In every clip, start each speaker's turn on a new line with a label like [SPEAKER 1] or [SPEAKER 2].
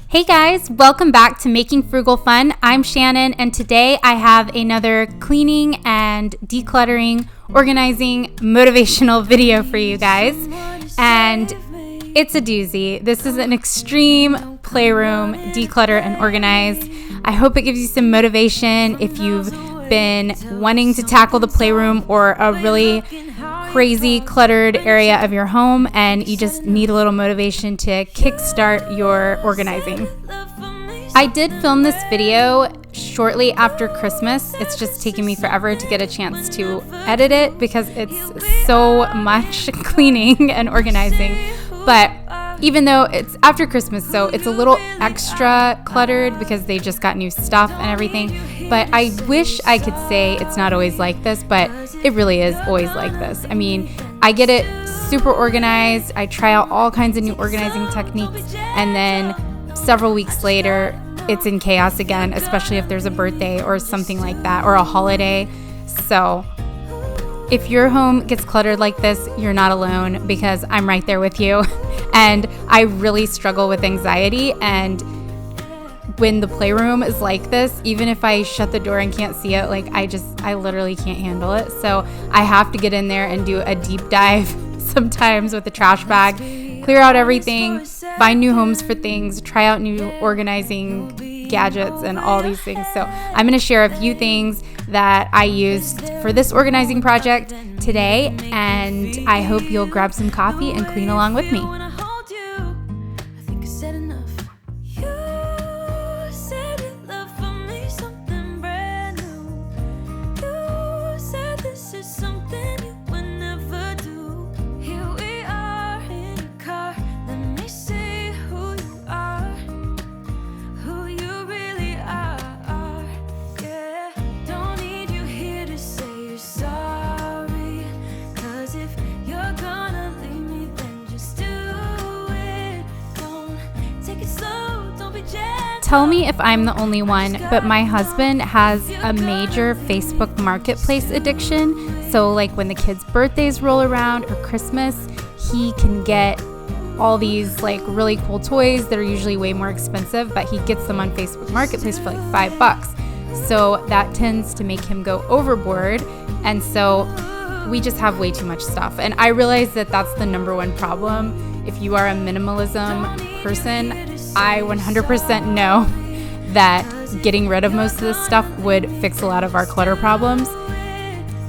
[SPEAKER 1] Hey guys, welcome back to Making Frugal Fun. I'm Shannon, and today I have another cleaning and decluttering, organizing, motivational video for you guys. And it's a doozy. This is an extreme playroom declutter and organize. I hope it gives you some motivation if you've been wanting to tackle the playroom or a really crazy cluttered area of your home and you just need a little motivation to kickstart your organizing. I did film this video shortly after Christmas. It's just taken me forever to get a chance to edit it because it's so much cleaning and organizing. But even though it's after Christmas, so it's a little extra cluttered because they just got new stuff and everything. But I wish I could say it's not always like this, but it really is always like this. I mean, I get it super organized. I try out all kinds of new organizing techniques. And then several weeks later, it's in chaos again, especially if there's a birthday or something like that or a holiday. So if your home gets cluttered like this, you're not alone because I'm right there with you. And I really struggle with anxiety. And when the playroom is like this, even if I shut the door and can't see it, I literally can't handle it. So I have to get in there and do a deep dive sometimes with the trash bag, clear out everything, find new homes for things, try out new organizing gadgets and all these things. So I'm going to share a few things that I used for this organizing project today, and I hope you'll grab some coffee and clean along with me. Tell me if I'm the only one, but my husband has a major Facebook Marketplace addiction. So like when the kids' birthdays roll around or Christmas, he can get all these like really cool toys that are usually way more expensive, but he gets them on Facebook Marketplace for like $5. So that tends to make him go overboard. And so we just have way too much stuff. And I realize that that's the number one problem. If you are a minimalism person, I 100% know that getting rid of most of this stuff would fix a lot of our clutter problems.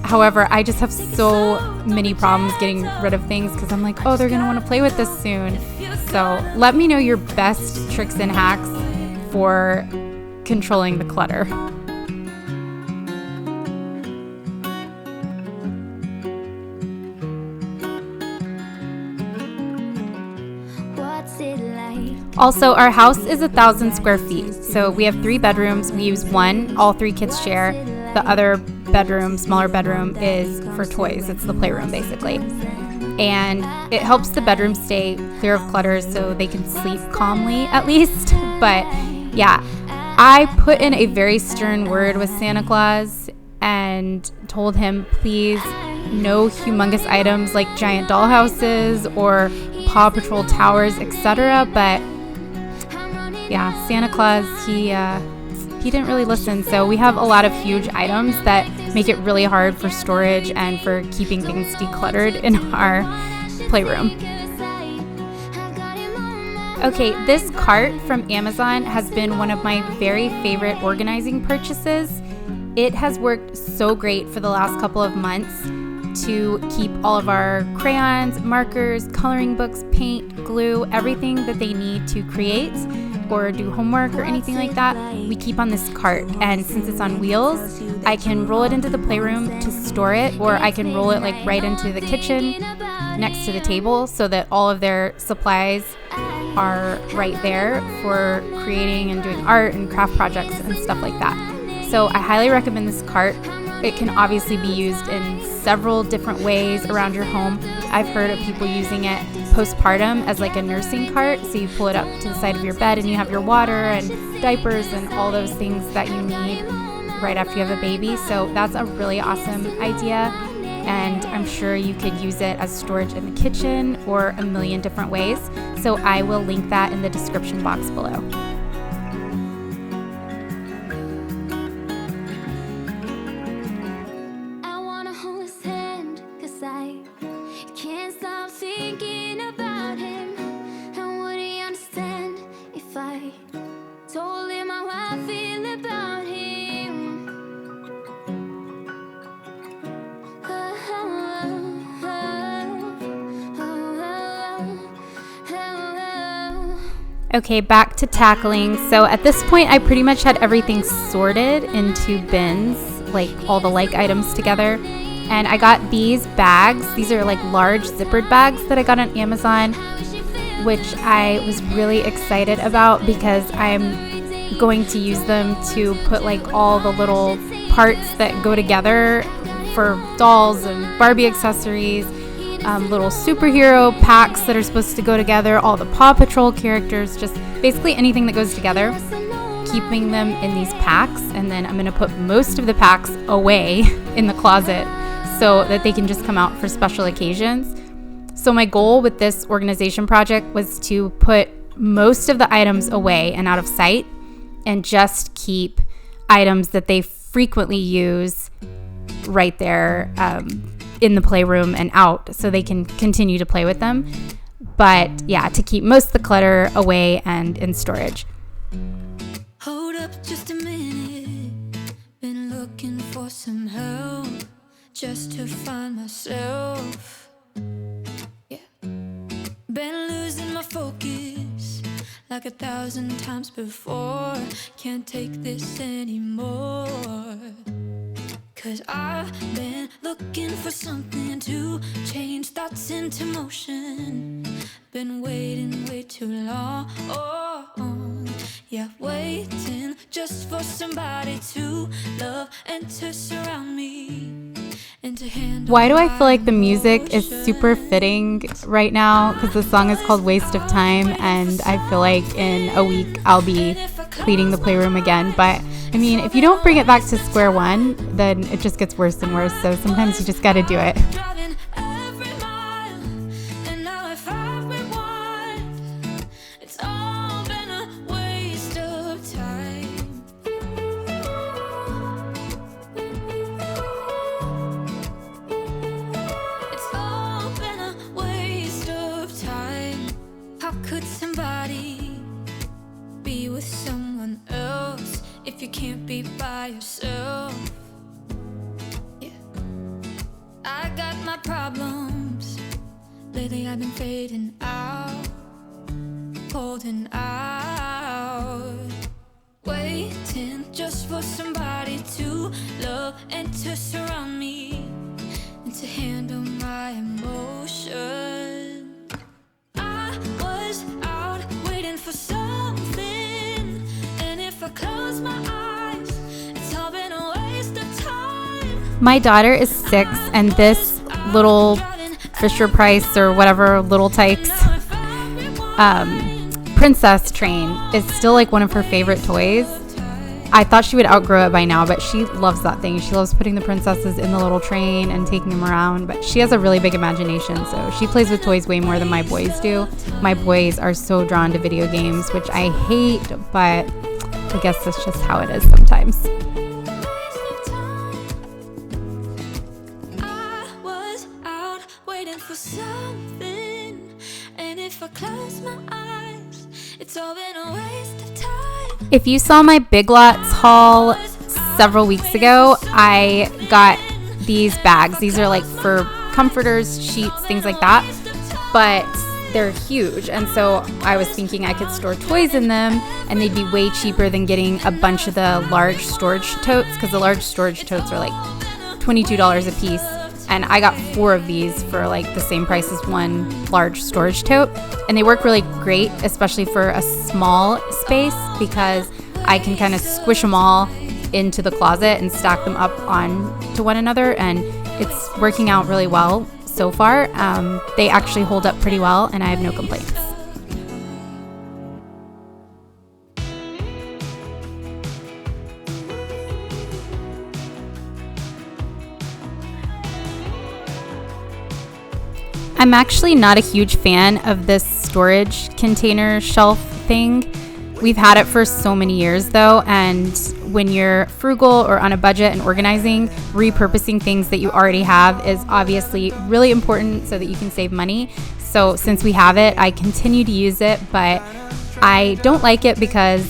[SPEAKER 1] However, I just have so many problems getting rid of things because I'm like, oh, they're going to want to play with this soon. So let me know your best tricks and hacks for controlling the clutter. Also, our house is 1,000 square feet, so we have 3 bedrooms. We use one, all 3 kids share. The other bedroom, smaller bedroom, is for toys. It's the playroom, basically. And it helps the bedroom stay clear of clutter so they can sleep calmly, at least. But yeah, I put in a very stern word with Santa Claus and told him, please, no humongous items like giant dollhouses or Paw Patrol towers, etc. But yeah, Santa Claus, he didn't really listen. So we have a lot of huge items that make it really hard for storage and for keeping things decluttered in our playroom. Okay, this cart from Amazon has been one of my very favorite organizing purchases. It has worked so great for the last couple of months to keep all of our crayons, markers, coloring books, paint, glue, everything that they need to create or do homework or anything like that, we keep on this cart. And since it's on wheels, I can roll it into the playroom to store it, or I can roll it like right into the kitchen next to the table so that all of their supplies are right there for creating and doing art and craft projects and stuff like that. So I highly recommend this cart. It can obviously be used in several different ways around your home. I've heard of people using it postpartum as like a nursing cart. So you pull it up to the side of your bed and you have your water and diapers and all those things that you need right after you have a baby. So that's a really awesome idea. and I'm sure you could use it as storage in the kitchen or a million different ways. So I will link that in the description box below. Okay, back to tackling. So at this point, I pretty much had everything sorted into bins, like all the like items together. And I got these bags. These are like large zippered bags that I got on Amazon, which I was really excited about because I'm going to use them to put like all the little parts that go together for dolls and Barbie accessories. Little superhero packs that are supposed to go together, all the Paw Patrol characters, just basically anything that goes together, keeping them in these packs. And then I'm going to put most of the packs away in the closet so that they can just come out for special occasions. So my goal with this organization project was to put most of the items away and out of sight and just keep items that they frequently use right there in the playroom and out so they can continue to play with them. But yeah, to keep most of the clutter away and in storage.
[SPEAKER 2] Hold up just a minute. Been looking for some help just to find myself. Yeah. Been losing my focus like 1,000 times before. Can't take this anymore. 'Cause I've been looking for something to change thoughts into motion. Been waiting way too long. Yeah, waiting just for somebody to love and to surround me.
[SPEAKER 1] Why do I feel like the music is super fitting right now? Because the song is called Waste of Time, and I feel like in a week I'll be cleaning the playroom again. But I mean, if you don't bring it back to square one, then it just gets worse and worse. So sometimes you just got to do it.
[SPEAKER 2] If you can't be by yourself, yeah. I got my problems. Lately I've been fading out, holding out, waiting just for somebody to love and to surround me and to handle my emotion. I was out waiting for something, and if I close my eyes, it's all been a waste of time.
[SPEAKER 1] My daughter is 6, and this little Fisher-Price or whatever Little Tikes princess train is still like one of her favorite toys. I thought she would outgrow it by now, but she loves that thing. She loves putting the princesses in the little train and taking them around, but she has a really big imagination, so she plays with toys way more than my boys do. My boys are so drawn to video games, which I hate, but I guess that's just how it is sometimes.
[SPEAKER 2] I was out waiting for something, and if I close my eyes, it's all been a waste of time.
[SPEAKER 1] If you saw my Big Lots haul several weeks ago, I got these bags. These are like for comforters, sheets, things like that, but they're huge. And so I was thinking I could store toys in them and they'd be way cheaper than getting a bunch of the large storage totes, because the large storage totes are like $22 a piece. And I got 4 of these for like the same price as one large storage tote. And they work really great, especially for a small space, because I can kind of squish them all into the closet and stack them up onto one another. And it's working out really well so far. They actually hold up pretty well, and I have no complaints. I'm actually not a huge fan of this storage container shelf thing. We've had it for so many years though, and when you're frugal or on a budget and organizing, repurposing things that you already have is obviously really important so that you can save money. So since we have it, I continue to use it, but I don't like it because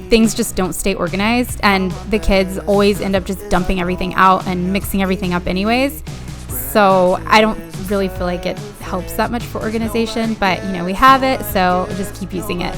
[SPEAKER 1] things just don't stay organized, and the kids always end up just dumping everything out and mixing everything up anyways. So I don't really feel like it helps that much for organization, but you know, we have it, so just keep using it.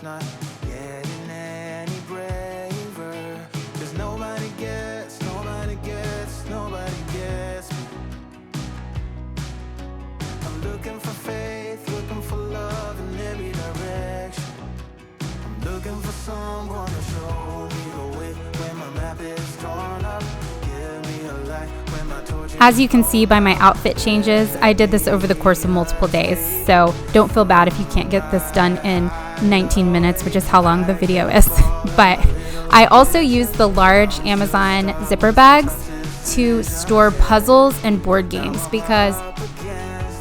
[SPEAKER 2] Not getting any braver, 'cause nobody gets me. I'm looking for faith, looking for love in every direction. I'm looking for someone to show me the way when my map is torn up. Give me a light when my torch.
[SPEAKER 1] As you can see by my outfit changes, I did this over the course of multiple days, so don't feel bad if you can't get this done in 19 minutes, which is how long the video is. But I also use the large Amazon zipper bags to store puzzles and board games, because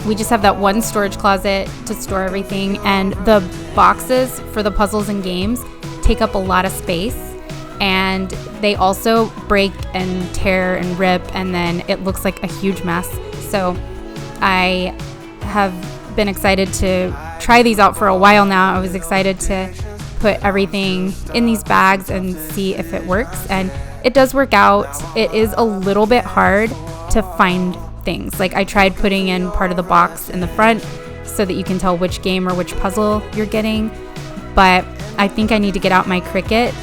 [SPEAKER 1] we just have that one storage closet to store everything, and the boxes for the puzzles and games take up a lot of space, and they also break and tear and rip, and then it looks like a huge mess. So I have been excited to try these out for a while now. I was excited to put everything in these bags and see if it works, and it does work out. It is a little bit hard to find things. Like, I tried putting in part of the box in the front so that you can tell which game or which puzzle you're getting, but I think I need to get out my Cricut,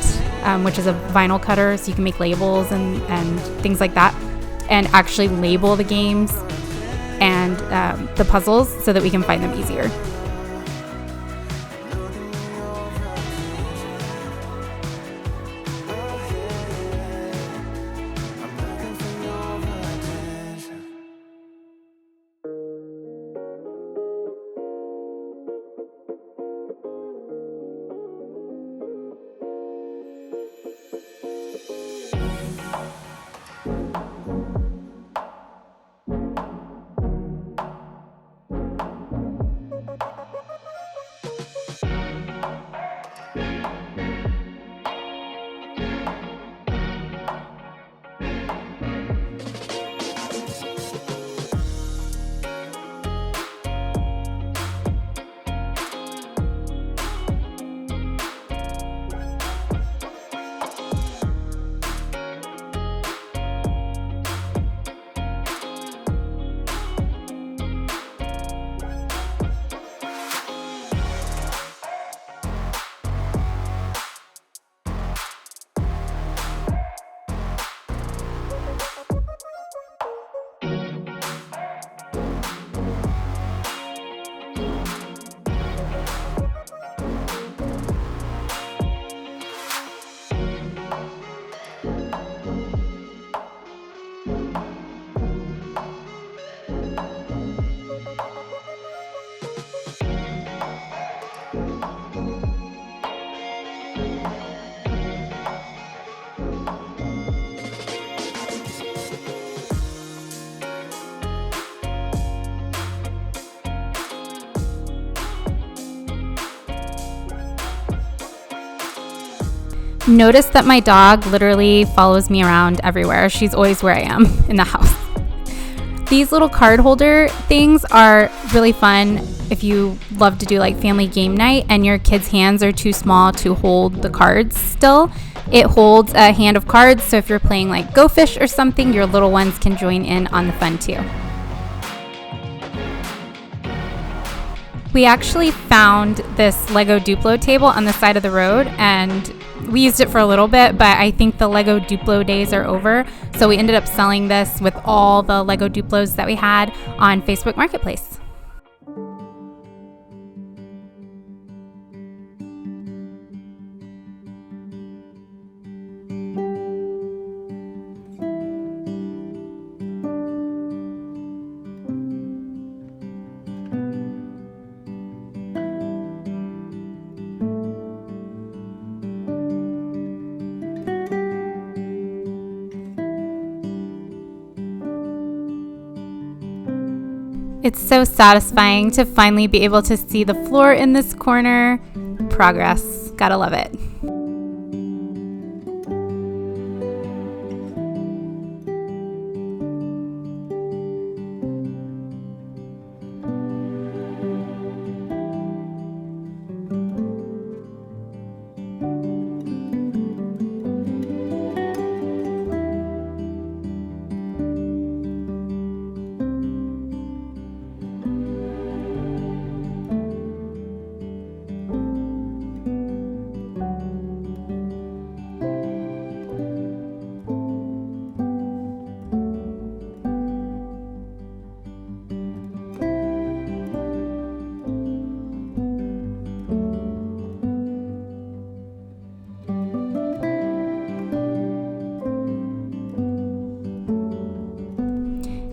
[SPEAKER 1] which is a vinyl cutter, so you can make labels and things like that, and actually label the games and the puzzles so that we can find them easier. Notice that my dog literally follows me around everywhere. She's always where I am in the house. These little card holder things are really fun if you love to do like family game night and your kids' hands are too small to hold the cards still. It holds a hand of cards, so if you're playing like Go Fish or something, your little ones can join in on the fun too. We actually found this Lego Duplo table on the side of the road, and we used it for a little bit, but I think the Lego Duplo days are over. So we ended up selling this with all the Lego Duplos that we had on Facebook Marketplace. It's so satisfying to finally be able to see the floor in this corner. Progress. Gotta love it.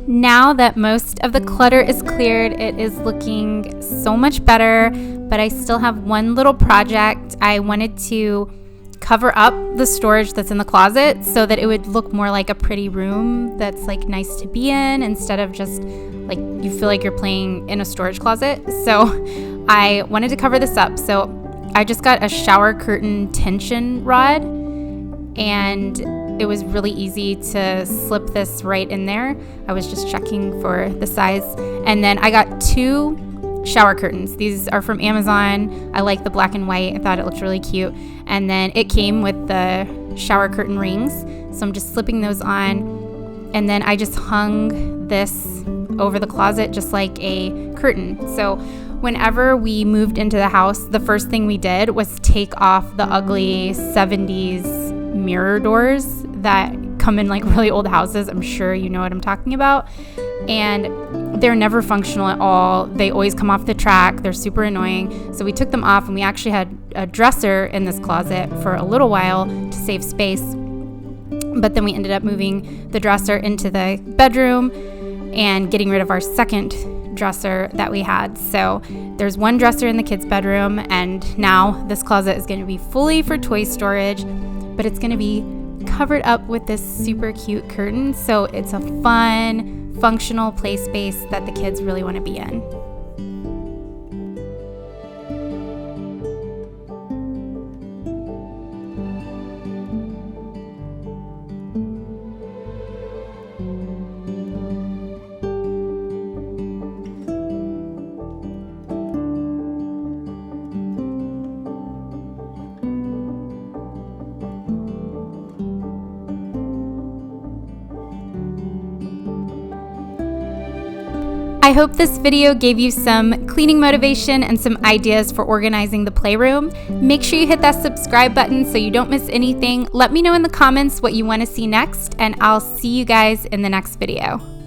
[SPEAKER 1] Now that most of the clutter is cleared, it is looking so much better, but I still have one little project. I wanted to cover up the storage that's in the closet so that it would look more like a pretty room that's like nice to be in, instead of just like you feel like you're playing in a storage closet. So I wanted to cover this up. So I just got a shower curtain tension rod, and it was really easy to slip this right in there. I was just checking for the size. And then I got 2 shower curtains. These are from Amazon. I like the black and white. I thought it looked really cute. And then it came with the shower curtain rings. So I'm just slipping those on. And then I just hung this over the closet just like a curtain. So whenever we moved into the house, the first thing we did was take off the ugly 70s mirror doors that come in like really old houses. I'm sure you know what I'm talking about. And they're never functional at all. They always come off the track. They're super annoying. So we took them off, and we actually had a dresser in this closet for a little while to save space. But then we ended up moving the dresser into the bedroom and getting rid of our second dresser that we had. So there's one dresser in the kids' bedroom, and now this closet is going to be fully for toy storage, but it's going to be covered up with this super cute curtain. So it's a fun, functional play space that the kids really want to be in. I hope this video gave you some cleaning motivation and some ideas for organizing the playroom. Make sure you hit that subscribe button so you don't miss anything. Let me know in the comments what you want to see next, and I'll see you guys in the next video.